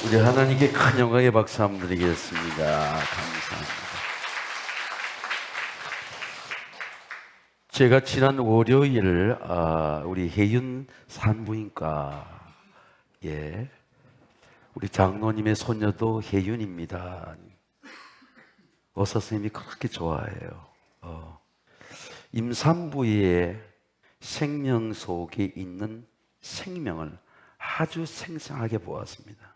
우리 하나님께 큰 영광의 박수 한번 드리겠습니다. 감사합니다. 제가 지난 월요일 우리 혜윤 산부인과에 우리 장로님의 손녀도 혜윤입니다. 의사 선생님이 그렇게 좋아해요. 임산부의 생명 속에 있는 생명을 아주 생생하게 보았습니다.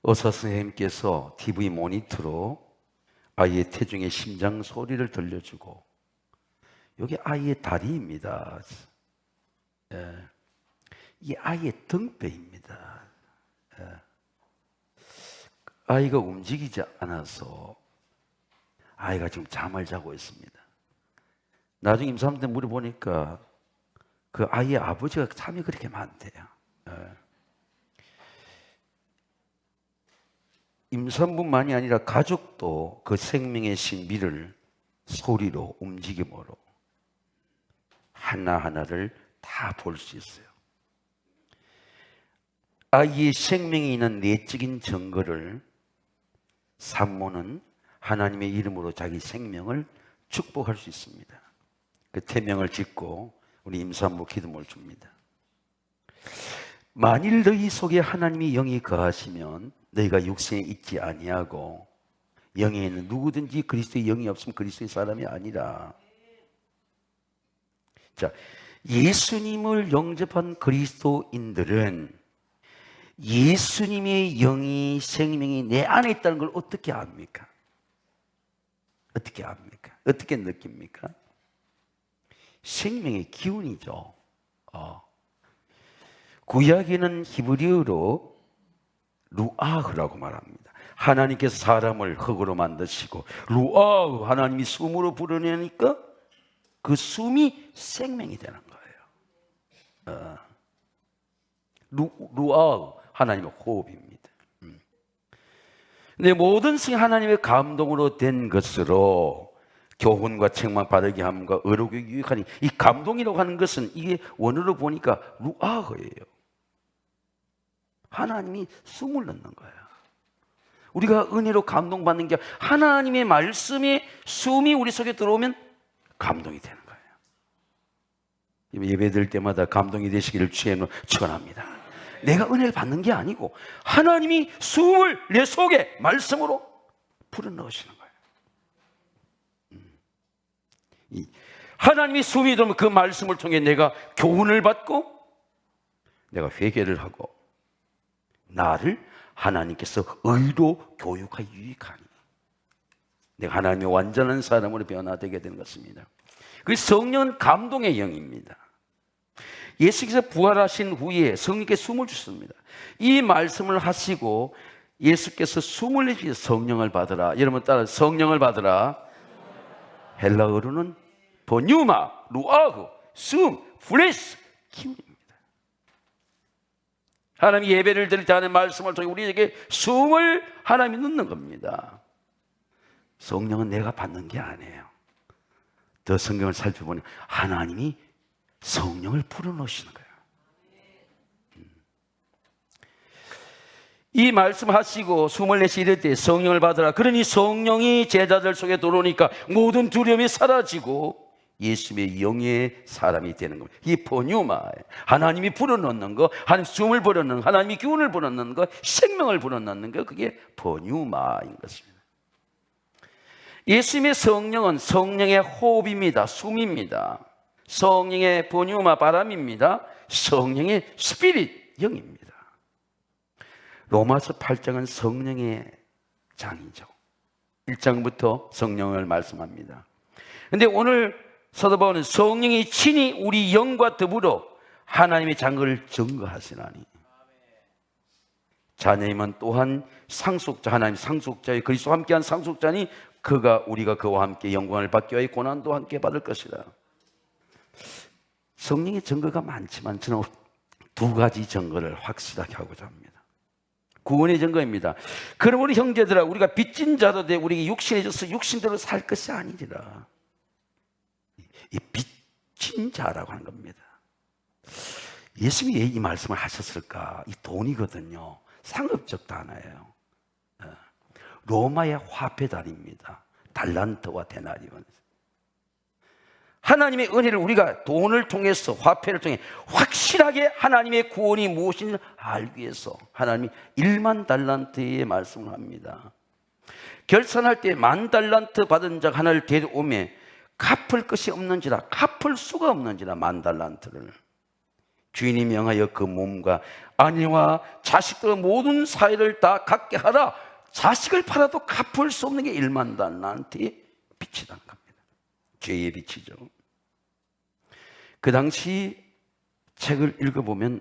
의사 선생님께서 TV 모니터로 아이의 태중의 심장 소리를 들려주고, 여기 아이의 다리입니다. 이 아이의 등뼈입니다. 아이가 움직이지 않아서 아이가 지금 잠을 자고 있습니다. 나중에 임산부 때 물어보니까 그 아이의 아버지가 잠이 그렇게 많대요. 임산부만이 아니라 가족도 그 생명의 신비를 소리로, 움직임으로 하나하나를 다 볼 수 있어요. 아이의 생명이 있는 내적인 증거를 산모는 하나님의 이름으로 자기 생명을 축복할 수 있습니다. 그 태명을 짓고 우리 임산부 기도를 줍니다. 만일 너희 속에 하나님의 영이 거하시면 너희가 육신에 있지 아니하고, 영에 있는 누구든지 그리스도의 영이 없으면 그리스도의 사람이 아니라. 자, 예수님을 영접한 그리스도인들은 예수님의 영이, 생명이 내 안에 있다는 걸 어떻게 압니까? 어떻게 압니까? 어떻게 느낍니까? 생명의 기운이죠. 구약에는 히브리어로 루아흐라고 말합니다. 하나님께서 사람을 흙으로 만드시고 루아흐, 하나님이 숨으로 불어내니까 그 숨이 생명이 되는 거예요. 루아흐, 하나님의 호흡입니다. 근데 모든 것이 하나님의 감동으로 된 것으로 교훈과 책망 바르게 함과 의롭게 유익하니, 이 감동이라고 하는 것은 이게 원어로 보니까 루아흐예요. 하나님이 숨을 넣는 거예요. 우리가 은혜로 감동받는 게 하나님의 말씀의 숨이 우리 속에 들어오면 감동이 되는 거예요. 예배 드릴 때마다 감동이 되시기를 주의 이름으로 축원합니다. 내가 은혜를 받는 게 아니고 하나님이 숨을 내 속에 말씀으로 불어넣으시는 거예요. 하나님이 숨이 들어오면 그 말씀을 통해 내가 교훈을 받고, 내가 회개를 하고, 나를 하나님께서 의로 교육하여 유익하니 내가 하나님의 완전한 사람으로 변화되게 되는 것입니다. 그 성령은 감동의 영입니다. 예수께서 부활하신 후에 성령께 숨을 주셨습니다. 이 말씀을 하시고 예수께서 숨을 내쉬어 성령을 받으라. 여러분 따라 성령을 받으라. 헬라어로는 보뉴마, 루아흐, 숨, 플레스, 기운입니다. 하나님이 예배를 드릴 때 하는 말씀을 통해 우리에게 숨을 하나님이 넣는 겁니다. 성령은 내가 받는 게 아니에요. 더 성경을 살펴보니 하나님이 성령을 불어넣으시는 거예요. 이 말씀하시고 숨을 내쉬 이럴 때 성령을 받으라. 그러니 성령이 제자들 속에 들어오니까 모든 두려움이 사라지고 예수님의 영의 사람이 되는 겁니다. 이 포뉴마, 하나님이 불어넣는 거, 하나님 숨을 불어넣는 거, 하나님이 기운을 불어넣는 거, 생명을 불어넣는 거, 그게 포뉴마인 것입니다. 예수님의 성령은 성령의 호흡입니다. 숨입니다. 성령의 포뉴마, 바람입니다. 성령의 스피릿, 영입니다. 로마서 8장은 성령의 장이죠. 1장부터 성령을 말씀합니다. 그런데 오늘 사도 바울은 성령이 친히 우리 영과 더불어 하나님의 장을 증거하시나니, 자녀이면 또한 상속자, 하나님 상속자의 그리스도와 함께한 상속자니 우리가 그와 함께 영광을 받기 위하여 고난도 함께 받을 것이다. 성령의 증거가 많지만 저는 두 가지 증거를 확실하게 하고자 합니다. 구원의 증거입니다. 그러므로 형제들아, 우리가 빚진 자도 돼 우리에게 육신에 져서 육신대로 살 것이 아니리라. 이 빚진 자라고 하는 겁니다. 예수님이 왜 이 말씀을 하셨을까? 이 돈이거든요. 상업적 단어예요. 로마의 화폐 단위입니다. 달란트와 데나리온. 하나님의 은혜를 우리가 돈을 통해서, 화폐를 통해 확실하게 하나님의 구원이 무엇인지 알기 위해서 하나님이 1만 달란트의 말씀을 합니다. 결산할 때 10,000달란트 받은 자 하나를 데려오매 갚을 것이 없는지라, 갚을 수가 없는지라 10,000달란트를. 주인이 명하여 그 몸과 아내와 자식들 모든 사회를 다 갖게 하라. 자식을 팔아도 갚을 수 없는 게 1만 달란트의 빚이란 겁니다. 죄의 빚이죠. 그 당시 책을 읽어보면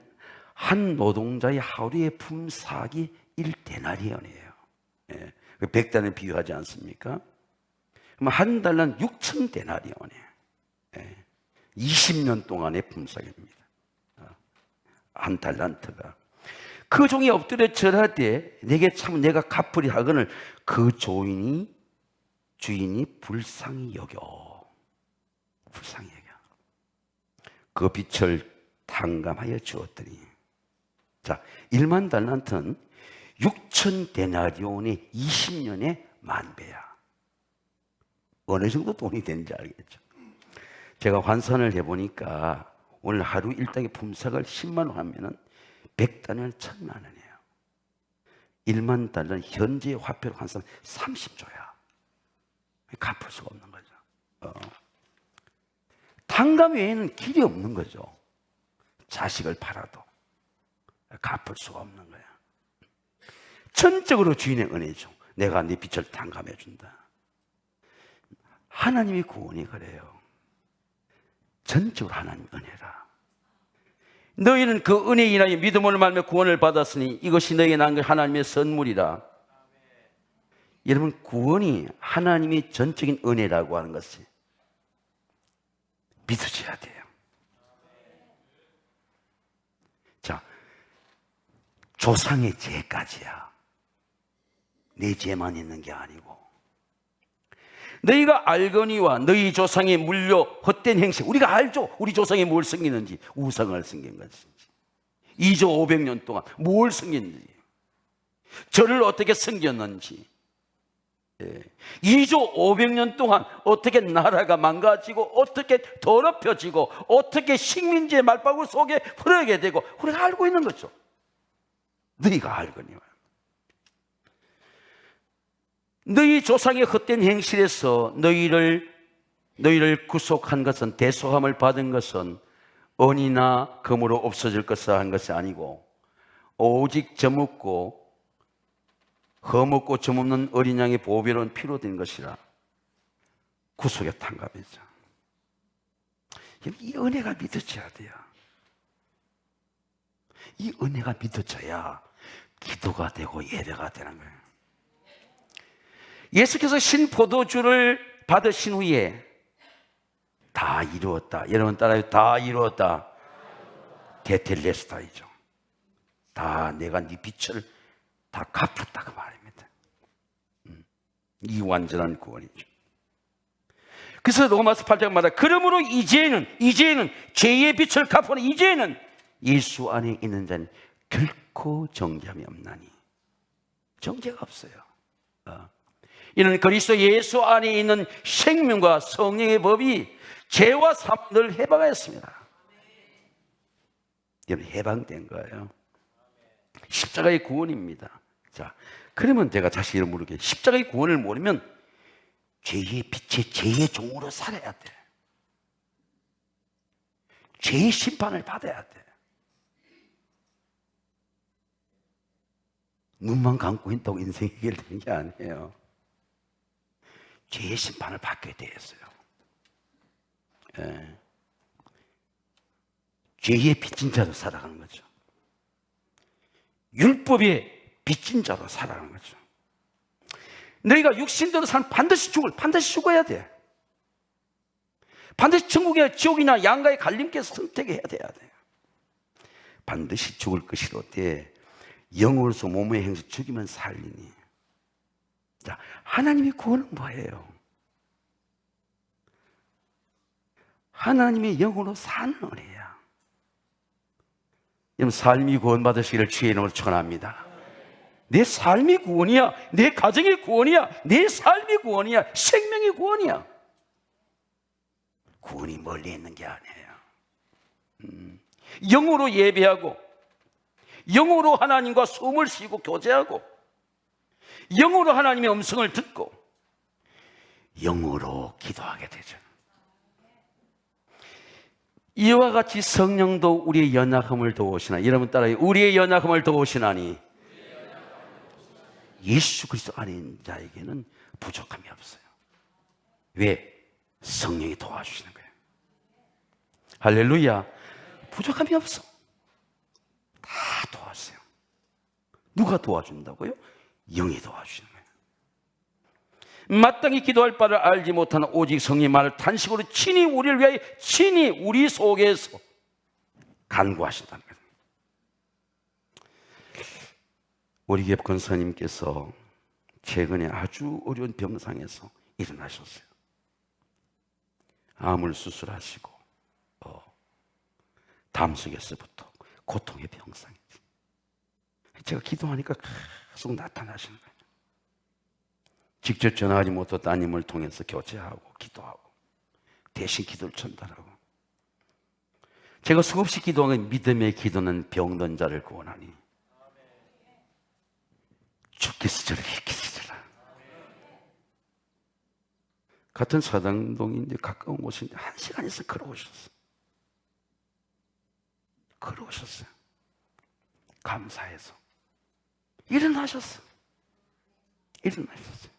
한 노동자의 하루의 품삯이 1데나리온이에요. 100단을 비유하지 않습니까? 그럼 한 달은 6,000데나리온이에요. 20년 동안의 품삯입니다. 한 달란트가. 그 종이 엎드려 절하되 내게 참 내가 갚으리 하거늘 그 주인이 불쌍히 여겨. 불쌍히 여겨. 그 빚을 탕감하여 주었더니. 자, 1만 달란트는 6,000데나리온의 20년의 10,000배야. 어느 정도 돈이 되는지 알겠죠? 제가 환산을 해보니까 오늘 하루 일당의 품삯을 10만 원 하면은 100단위는 1,000만 원이에요. 1만 달러는 현재 화폐로 환산 30조야. 갚을 수가 없는 거죠. 탕감 외에는 길이 없는 거죠. 자식을 팔아도 갚을 수가 없는 거야. 전적으로 주인의 은혜죠. 내가 네 빚을 탕감해 준다. 하나님의 구원이 그래요. 전적으로 하나님의 은혜라. 너희는 그 은혜에 인하여 믿음으로 말미암아 구원을 받았으니 이것이 너희에게 난 하나님의 선물이라. 여러분, 구원이 하나님의 전적인 은혜라고 하는 것을 믿으셔야 돼요. 자, 조상의 죄까지야. 내 죄만 있는 게 아니고 너희가 알거니와 너희 조상의 물려 헛된 행실. 우리가 알죠. 우리 조상이 뭘 섬기는지. 우상을 섬긴 것인지, 2조 500년 동안 뭘 섬겼는지, 저를 어떻게 섬겼는지, 2조 500년 동안 어떻게 나라가 망가지고 어떻게 더럽혀지고 어떻게 식민지의 말바구 속에 흐르게 되고 우리가 알고 있는 거죠. 너희가 알거니와 너희 조상의 헛된 행실에서 너희를 구속한 것은, 대속함을 받은 것은 은이나 금으로 없어질 것을 한 것이 아니고 오직 저먹고 흠없고 점없는 어린 양의 보배로운 피로 된 것이라. 구속의 탕감이죠. 이 은혜가 믿어져야 돼요. 이 은혜가 믿어져야 기도가 되고 예배가 되는 거예요. 예수께서 신포도주를 받으신 후에 다 이루었다. 여러분 따라요. 다 이루었다. 테텔레스타이죠. 다 내가 네 빚을 다 갚았다 그 말입니다. 이 완전한 구원이죠. 그래서 로마서 8장 말하 그러므로 이제는 죄의 빚을 갚으니 이제는 예수 안에 있는 자는 결코 정죄함이 없나니. 정죄가 없어요. 이는 그리스도 예수 안에 있는 생명과 성령의 법이 죄와 사망을 해방하였습니다. 여러분, 해방된 거예요. 십자가의 구원입니다. 자, 그러면 제가 다시 이런 물을게요. 십자가의 구원을 모르면 죄의 빛에 죄의 종으로 살아야 돼. 죄의 심판을 받아야 돼. 눈만 감고 있다고 인생이 해결되는 게 아니에요. 죄의 심판을 받게 되었어요. 죄의 빚진 자로 살아가는 거죠. 율법의 빚진 자로 살아가는 거죠. 너희가 육신대로 살면 반드시 죽어야 돼. 반드시 천국이나 지옥이나 양가의 갈림길에서 선택해야 돼야 돼. 반드시 죽을 것이로되 영으로서 몸의 행실 죽이면 살리니. 자, 하나님의 구원은 뭐예요? 하나님의 영으로 사는 은혜야. 여러분, 삶이 구원받으시기를 주의 이름으로 축원합니다. 내 삶이 구원이야. 내 가정이 구원이야. 내 삶이 구원이야. 생명이 구원이야. 구원이 멀리 있는 게 아니에요. 영으로 예배하고, 영으로 하나님과 숨을 쉬고 교제하고, 영으로 하나님의 음성을 듣고, 영으로 기도하게 되죠. 이와 같이 성령도 우리의 연약함을 도우시나. 여러분 따라해. 우리의 연약함을 도우시나니 예수 그리스도 안에 있는 자에게는 부족함이 없어요. 왜? 성령이 도와주시는 거예요. 할렐루야. 부족함이 없어. 다 도와주세요. 누가 도와준다고요? 영이 도와주시는 거예요. 마땅히 기도할 바를 알지 못하는 오직 성령의 말을 탄식으로 친히 우리를 위하여 친히 우리 속에서 간구하신다는 거예요. 우리 교회 권사님께서 최근에 아주 어려운 병상에서 일어나셨어요. 암을 수술하시고 담속에서부터 고통의 병상이지. 제가 기도하니까 계속 나타나시는 거예요. 직접 전화하지 못한 따님을 통해서 교제하고 기도하고 대신 기도를 전달하고. 제가 수없이 기도하는 믿음의 기도는 병든 자를 구원하니 주께서 저를 일으키시리라. 같은 사당동인데 가까운 곳인데 1시간에서 걸어오셨어요. 걸어오셨어요. 감사해서 일어나셨어요. 일어나셨어요.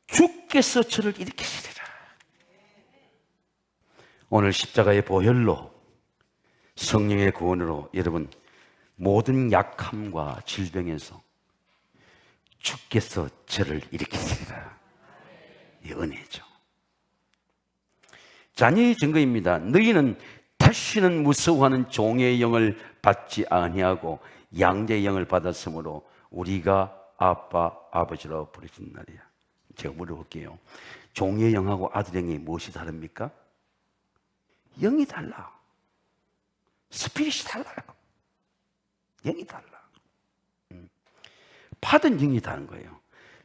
주께서 저를 일으키시리라. 오늘 십자가의 보혈로 성령의 구원으로 여러분 모든 약함과 질병에서 주께서 저를 일으키시리라. 이 은혜죠. 자녀의 증거입니다. 너희는 다시는 무서워하는 종의 영을 받지 아니하고 양자의 영을 받았으므로 우리가 아빠, 아버지라고 부르신 날이야. 제가 물어볼게요. 종의 영하고 아들의 영이 무엇이 다릅니까? 영이 달라. 스피릿이 달라요. 영이 달라. 받은 영이 다른 거예요.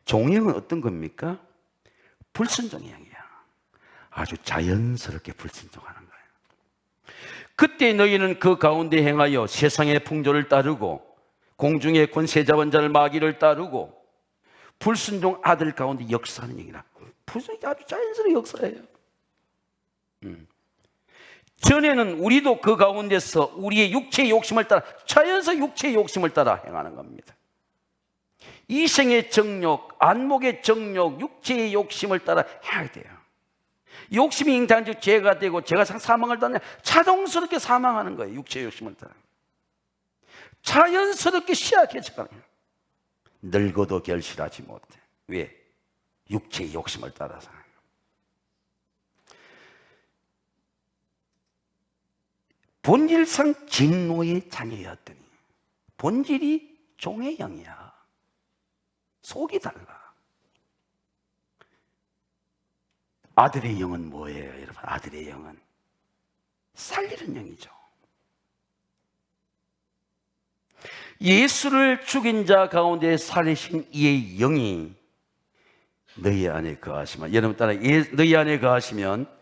종의 영은 어떤 겁니까? 불순종의 영이야. 아주 자연스럽게 불순종하는 거예요. 그때 너희는 그 가운데 행하여 세상의 풍조를 따르고 공중의 권세 잡은 자를 마귀를 따르고 불순종 아들 가운데 역사하는 얘기라. 불순종이 아주 자연스러운 역사예요. 전에는 우리도 그 가운데서 우리의 육체의 욕심을 따라 자연스러운 육체의 욕심을 따라 행하는 겁니다. 이생의 정욕, 안목의 정욕, 육체의 욕심을 따라 해야 돼요. 욕심이 잉태한 즉 죄가 되고 죄가 사망을 따라 자동스럽게 사망하는 거예요. 육체의 욕심을 따라 자연스럽게 시약해져가는 거예요. 늙어도 결실하지 못해. 왜? 육체의 욕심을 따라서. 본질상 진노의 자녀였더니 본질이 종의 영이야. 속이 달라. 아들의 영은 뭐예요, 여러분? 아들의 영은 살리는 영이죠. 예수를 죽인 자 가운데 살리신 이의 영이 너희 안에 거하시면, 여러분 따라 너희 안에 거하시면,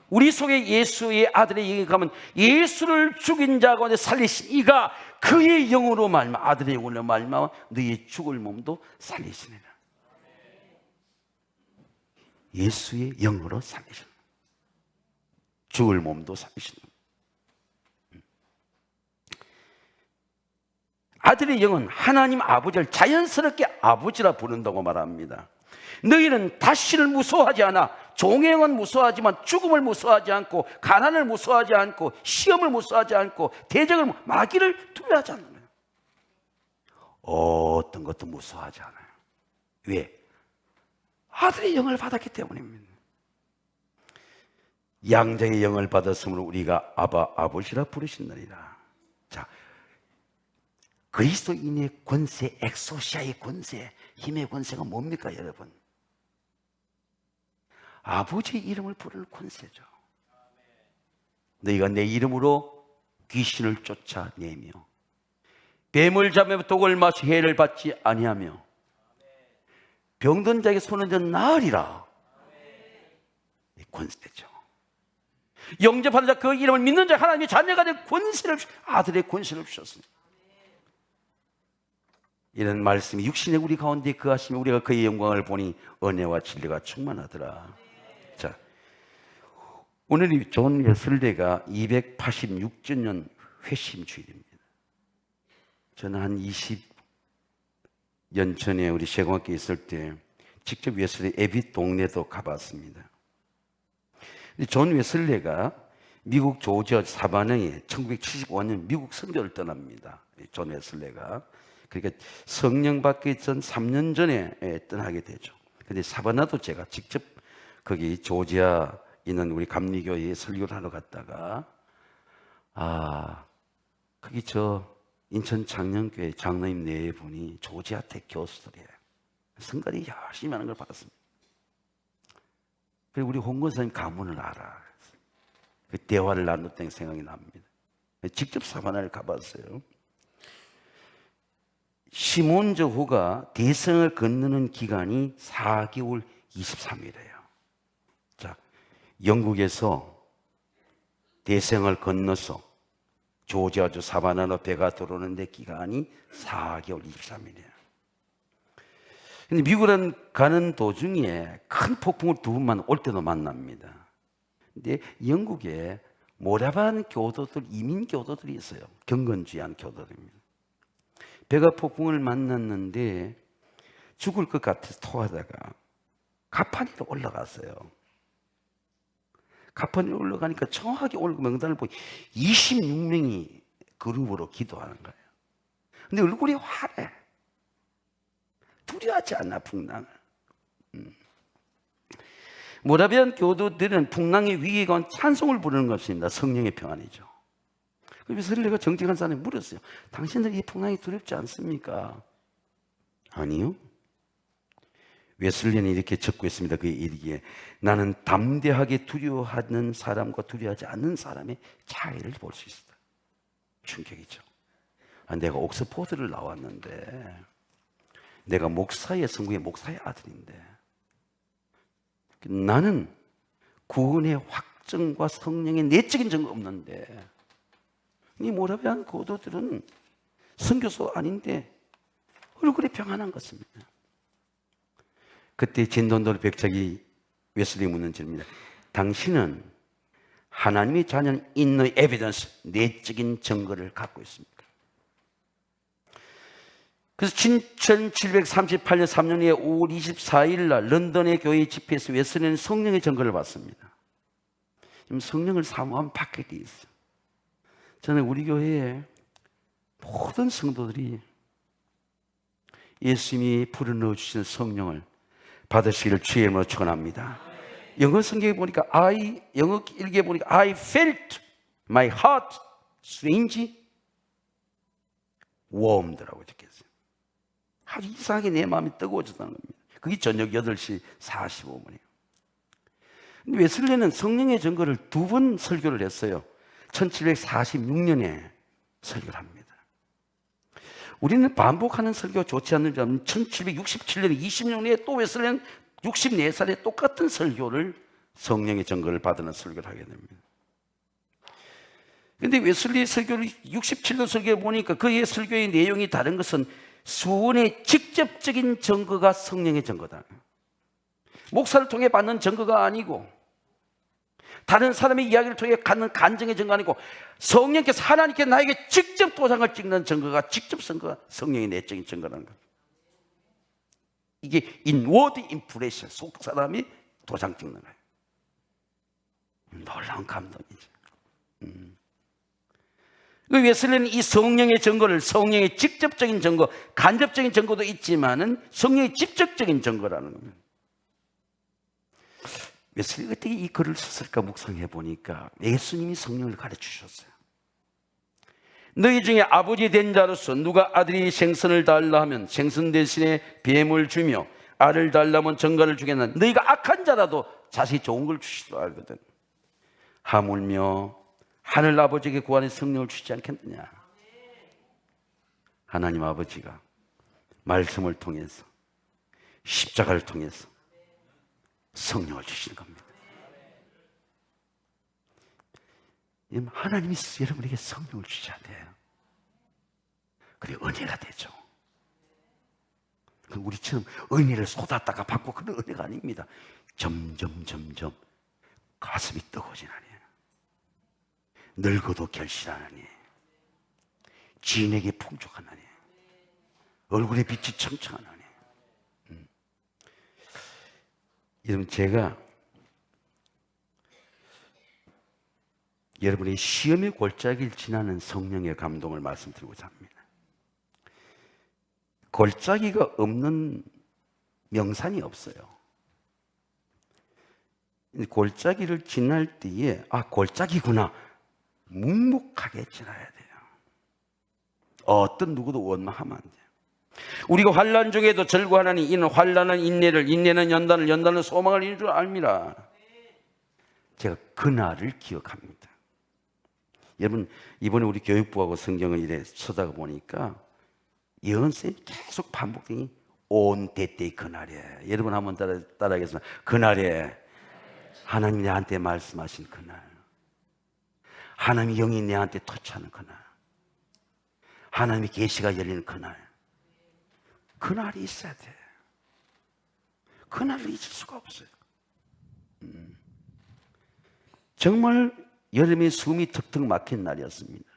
우리 속에 예수의 아들의 영이 가면 예수를 죽인 자 가운데 살리신 이가 그의 영으로 말미암아 아들의 영으로 말미암아 너희의 죽을 몸도 살리시느니라. 예수의 영으로 살리시는, 죽을 몸도 살리시는. 아들의 영은 하나님 아버지를 자연스럽게 아버지라 부른다고 말합니다. 너희는 다시를 무서워하지 않아. 종의 영은 무서워하지만 죽음을 무서워하지 않고 가난을 무서워하지 않고 시험을 무서워하지 않고 대적을, 마귀를 두려워하지 않는 거예요. 어떤 것도 무서워하지 않아요. 왜? 아들의 영을 받았기 때문입니다. 양자의 영을 받았으므로 우리가 아바, 아버지라 부르신다니라. 자, 그리스도인의 권세, 엑소시아의 권세, 힘의 권세가 뭡니까, 여러분? 아버지의 이름을 부르는 권세죠. 너희가 내 이름으로 귀신을 쫓아내며 뱀을 잡으며 독을 마시 해를 받지 아니하며 병든 자에게 손을 든 나으리라. 권세죠. 영접하는 자, 그 이름을 믿는 자, 하나님의 자녀가 된 권세를, 아들의 권세를 주셨습니다. 이런 말씀이 육신의 우리 가운데 그하시며 우리가 그의 영광을 보니 은혜와 진리가 충만하더라. 자, 오늘이 존 웨슬리가 286주년 회심 주일입니다. 저는 한 20년 전에 우리 세공학교에 있을 때 직접 웨슬리 에빗 동네도 가봤습니다. 존 웨슬리가 미국 조지아 사바나에 1975년 미국 선교를 떠납니다. 존 웨슬리가. 그러니까 성령 받기 전 3년 전에 떠나게 되죠. 근데 사바나도 제가 직접 거기 조지아 있는 우리 감리교회에 설교를 하러 갔다가 거기 저 인천 장년교회 장로님 네 분이 조지아 대 교수들이에요. 성가대 열심히 하는 걸 봤습니다. 그리고 우리 홍건사님 가문을 알아. 그 대화를 나눴던 생각이 납니다. 직접 사바나를 가봤어요. 시몬 저후가 대성을 건너는 기간이 4개월 23일이에요. 자, 영국에서 대성을 건너서 조지아주 사바나로 배가 들어오는데 기간이 4개월 23일이에요. 근데 미국을 가는 도중에 큰 폭풍을 두 번만 올 때도 만납니다. 근데 영국에 모라반 교도들, 이민 교도들이 있어요. 경건주의한 교도들입니다. 배가 폭풍을 만났는데 죽을 것 같아서 토하다가 가판 위로 올라갔어요. 가판 위로 올라가니까 정확하게 오늘 명단을 보니 26명이 그룹으로 기도하는 거예요. 근데 얼굴이 화래. 두려워하지 않나, 풍랑을. 모라비안 교도들은 풍랑의 위기에 건 찬송을 부르는 것입니다. 성령의 평안이죠. 그래서 내가 정직한 사람이 물었어요. 당신들 이 풍랑이 두렵지 않습니까? 아니요. 웨슬리는 이렇게 적고 있습니다. 그의 일기에 나는 담대하게 두려워하는 사람과 두려워하지 않는 사람의 차이를 볼 수 있다. 충격이죠. 내가 옥스포드를 나왔는데 내가 목사의 성공의 목사의 아들인데 나는 구원의 확증과 성령의 내적인 증거 없는데 이 모라비안 고도들은 선교소 아닌데 얼굴이 평안한 것입니다. 그때 진돈돌 백작이 웨슬리 묻는 질문입니다. 당신은 하나님의 자녀는 인의 에비던스, 내적인 증거를 갖고 있습니까? 그래서 1738년 3년 후에 5월 24일 날 런던의 교회 집회에서 웨슬리는 성령의 증거를 받습니다. 지금 성령을 사모하면 받게 돼 있어요. 저는 우리 교회에 모든 성도들이 예수님이 불어넣어 주신 성령을 받으시기를 주의 이름으로 축원합니다. 영어 성경에 보니까 영어 일기에 보니까 I felt my heart strange warmed라고 적혔어요. 아주 이상하게 내 마음이 뜨거워졌다는 겁니다. 그게 저녁 8시 45분이에요. 웨슬리는 성령의 증거를 2번 설교를 했어요. 1746년에 설교를 합니다. 우리는 반복하는 설교가 좋지 않는 점 1767년에 20년에 또 웨슬리는 64살에 똑같은 설교를 성령의 증거를 받는 설교를 하게 됩니다. 그런데 웨슬리의 설교를 67년 설교에 보니까 그의 설교의 내용이 다른 것은 수원의 직접적인 증거가 성령의 증거다. 목사를 통해 받는 증거가 아니고 다른 사람의 이야기를 통해 갖는 간증의 증거 아니고 성령께서 하나님께 나에게 직접 도장을 찍는 증거가 직접 증거가 성령의 내적인 증거라는 것. 이게 inward impression, 속 사람이 도장 찍는 거예요. 놀라운 감동이죠. 웨슬리는 이 성령의 증거를 성령의 직접적인 증거, 간접적인 증거도 있지만은 성령의 직접적인 증거라는 겁니다. 웨슬리가 어떻게 이 글을 썼을까 묵상해 보니까 예수님이 성령을 가르치셨어요. 너희 중에 아버지 된 자로서 누가 아들이 생선을 달라 하면 생선 대신에 뱀을 주며 알을 달라면 정갈을 주겠나 너희가 악한 자라도 자식이 좋은 걸 주시도 알거든. 하물며 하늘 아버지에게 구하는 성령을 주시지 않겠느냐. 하나님 아버지가 말씀을 통해서 십자가를 통해서 성령을 주시는 겁니다. 하나님이 여러분에게 성령을 주셔야 돼요. 그래 은혜가 되죠. 우리처럼 은혜를 쏟았다가 받고 그런 은혜가 아닙니다. 점점 가슴이 뜨거워지나니, 늙어도 결실하나니, 지인에게 풍족하나니, 얼굴에 빛이 청청하나니. 여러분, 제가 여러분의 시험의 골짜기를 지나는 성령의 감동을 말씀드리고자 합니다. 골짜기가 없는 명산이 없어요. 골짜기를 지날 때에 골짜기구나, 묵묵하게 지나야 돼요. 어떤 누구도 원망하면 안 돼요. 우리가 환난 중에도 절구하나니 이는 환난은 인내를, 인내는 연단을, 연단은 소망을 이룰 줄 압니다. 제가 그날을 기억합니다. 여러분, 이번에 우리 교육부하고 성경을 이래 쳐다가 보니까 예언쌤이 계속 반복되니 온 때때의 그날에, 여러분 한번 따라하겠습니다. 그날에 하나님이 내한테 말씀하신 그날, 하나님의 영이 내한테 터치하는 그날, 하나님의 계시가 열리는 그날이 있어야 돼. 그날을 잊을 수가 없어요. 정말 여름에 숨이 턱턱 막힌 날이었습니다.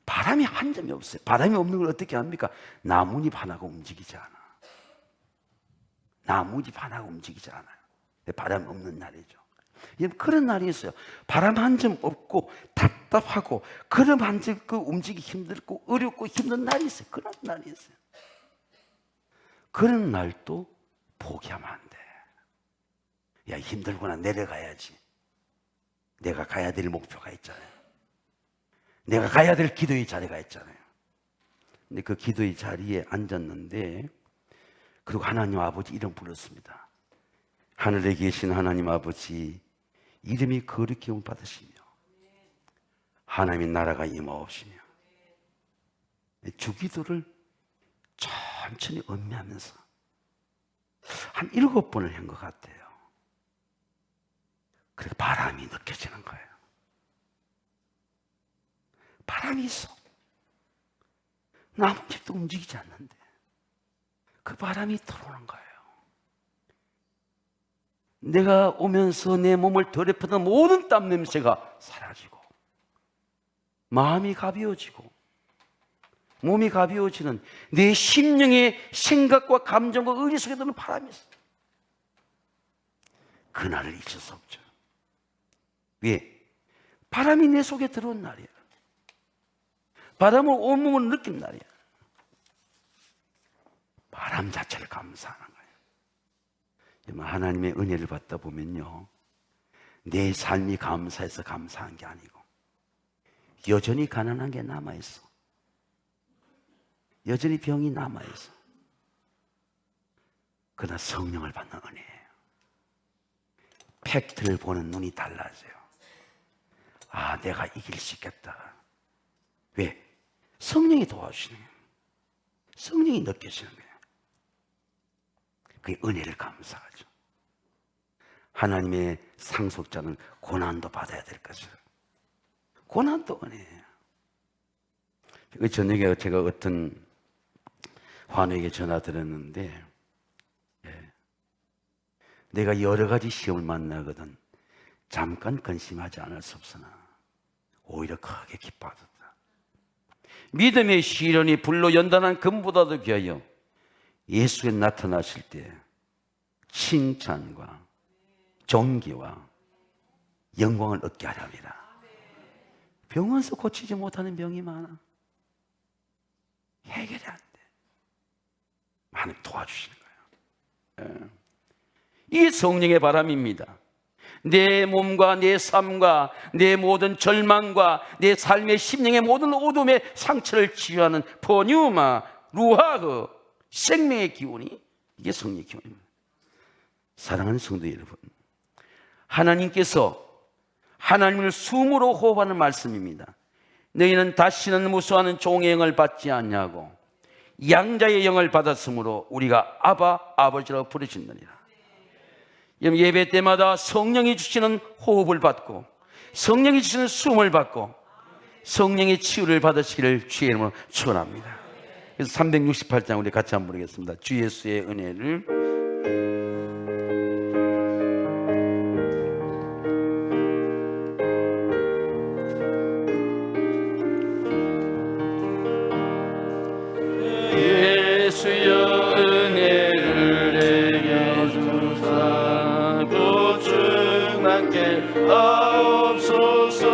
바람이 한 점이 없어요. 바람이 없는 걸 어떻게 합니까? 나뭇잎 하나가 움직이지 않아. 나뭇잎 하나가 움직이지 않아요. 바람이 없는 날이죠. 그런 날이 있어요. 바람 한 점 없고 답답하고 걸음 한 점 움직이기 힘들고 어렵고 힘든 날이 있어요. 그런 날이 있어요. 그런 날도 포기하면 안 돼. 야, 힘들구나, 내려가야지. 내가 가야 될 목표가 있잖아요. 내가 가야 될 기도의 자리가 있잖아요. 근데 그 기도의 자리에 앉았는데, 그리고 하나님 아버지 이름 불렀습니다. 하늘에 계신 하나님 아버지 이름이 거룩히 받으시며 하나님의 나라가 임하옵시며, 주기도를 천천히 음미하면서 한 7번을 한 것 같아요. 그래서 바람이 느껴지는 거예요. 바람이 있어. 나뭇잎도 움직이지 않는데 그 바람이 들어오는 거예요. 내가 오면서 내 몸을 더럽히던 모든 땀 냄새가 사라지고, 마음이 가벼워지고, 몸이 가벼워지는 내 심령의 생각과 감정과 의리 속에 드는 바람이 있어. 그날을 잊을 수 없죠. 왜? 바람이 내 속에 들어온 날이야. 바람을 온몸을 느낀 날이야. 바람 자체를 감사하는 거예요. 하나님의 은혜를 받다 보면요, 내 삶이 감사해서 감사한 게 아니고 여전히 가난한 게 남아있어. 여전히 병이 남아있어. 그러나 성령을 받는 은혜예요. 팩트를 보는 눈이 달라져요. 아, 내가 이길 수 있겠다. 왜? 성령이 도와주시는 거예요. 성령이 느껴지는 거예요. 그게 은혜를 감사하죠. 하나님의 상속자는 고난도 받아야 될 것을. 고난도 은혜예요. 그 저녁에 제가 어떤 환우에게 전화 드렸는데, 내가 여러 가지 시험을 만나거든 잠깐 근심하지 않을 수 없으나 오히려 크게 기뻐하였다. 믿음의 시련이 불로 연단한 금보다도 귀하여 예수에 나타나실 때 칭찬과 존귀와 영광을 얻게 하려 합니다. 병원에서 고치지 못하는 병이 많아. 해결이 안 돼. 하나님 도와주시는 거예요. 이게 성령의 바람입니다. 내 몸과 내 삶과 내 모든 절망과 내 삶의 심령의 모든 어둠의 상처를 치유하는 포뉴마, 루하흐, 생명의 기운이, 이게 성령의 기운입니다. 사랑하는 성도 여러분, 하나님께서 하나님을 숨으로 호흡하는 말씀입니다. 너희는 다시는 무수하는 종의 영을 받지 않냐고 양자의 영을 받았으므로 우리가 아바 아버지라고 부르짖느니라. 예배 때마다 성령이 주시는 호흡을 받고 성령이 주시는 숨을 받고 성령의 치유를 받으시기를 주의 이름으로 축원합니다. 그래서 368장 우리 같이 한번 부르겠습니다. 주 예수의 은혜를 예수여 은혜를 내게 주사 보증하게 하옵소서.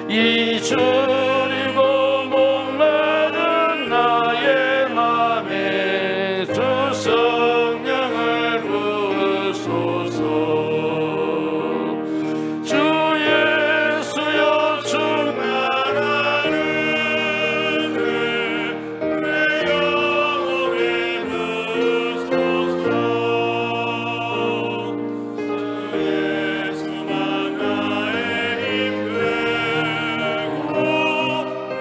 이 줄이고 목마른 나의 맘에 주 성령을 부으소서. 주 예수여 충만하는 내 영혼에 넣으소서. 주 예수만 나의 힘 되고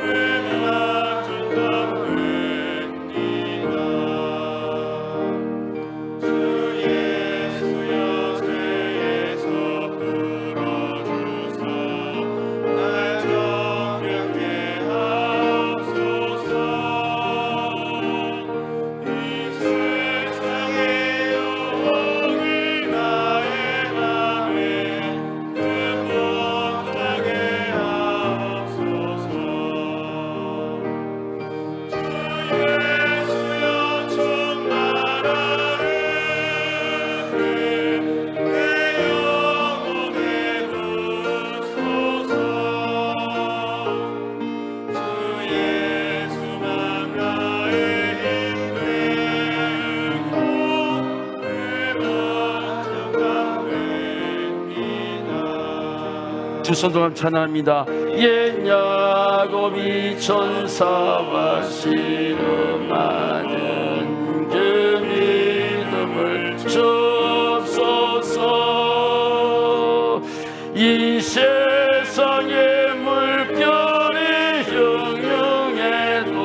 내 만족함 됩니다. 주 예수여 죄에서 풀어주사 날 정결케 하옵소서. 이 세상의 영광이 나의 맘에 극복하게 하옵소서. 주 예수여 충만하는 내 영혼에 부으소서. 주 예수만 나의 힘 되고 내 만족함 됩니다. 두 손 동안 찬양합니다. 옛 야곱이 천사와 씨름하는 그 믿음을 주옵소서. 이 세상의 물결이 흉흉해도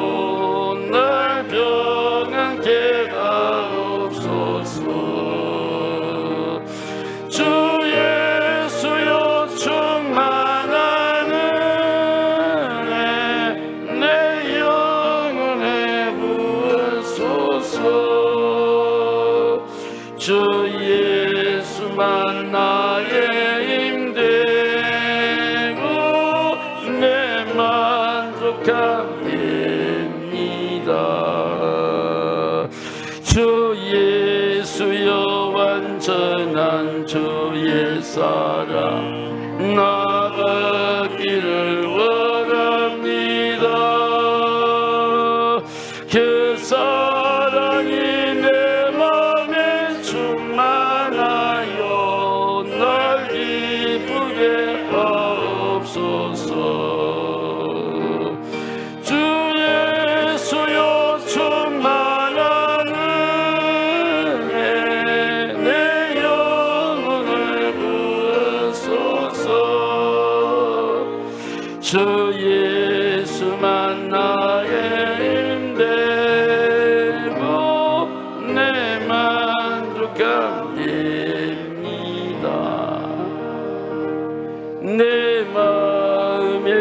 날 평안케 하옵소서. 주 예수여 충만하는 내 영혼에 부으소서. 주 예수만 나의 힘 되고 내 만족함 됩니다. 주 예수여 완전한 주의 사랑 나가기를 원합니다. 그 사랑이 내 맘에 충만하여 날 기쁘게 하옵소서. 주 예수여 충만하는 내 영혼을 부으소서. 주 예수만 나의 힘 되고 내 만족함 됩니다. 내 마음에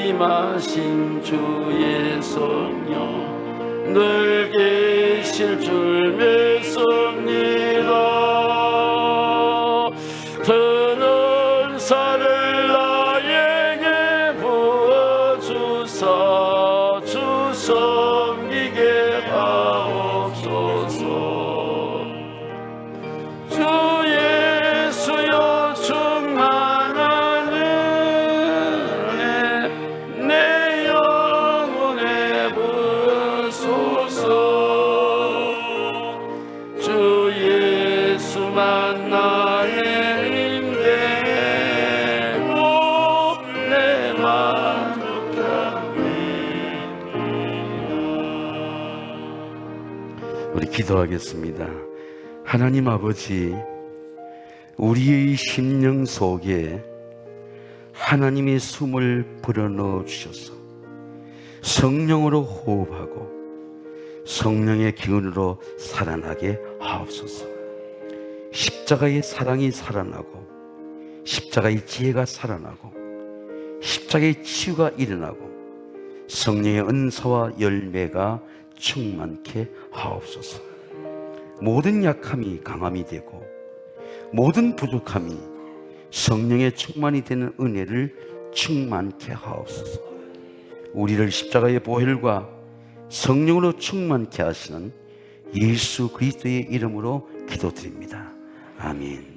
임하신 주의 성령 늘 계실 줄 믿습니다. 큰 은사를 나에게 부어주사 주 섬기게 하옵소서. 주 예수여 충만하는 내 영혼에 부으소서. 주 예수만 나의 힘 되고 내 만족함 됩니다. 우리 기도하겠습니다. 하나님 아버지, 우리의 심령 속에 하나님의 숨을 불어넣어 주셔서 성령으로 호흡하고 성령의 기운으로 살아나게 하옵소서. 십자가의 사랑이 살아나고 십자가의 지혜가 살아나고 십자가의 치유가 일어나고 성령의 은사와 열매가 충만케 하옵소서. 모든 약함이 강함이 되고 모든 부족함이 성령의 충만이 되는 은혜를 충만케 하옵소서. 우리를 십자가의 보혈과 성령으로 충만케 하시는 예수 그리스도의 이름으로 기도드립니다. 아멘.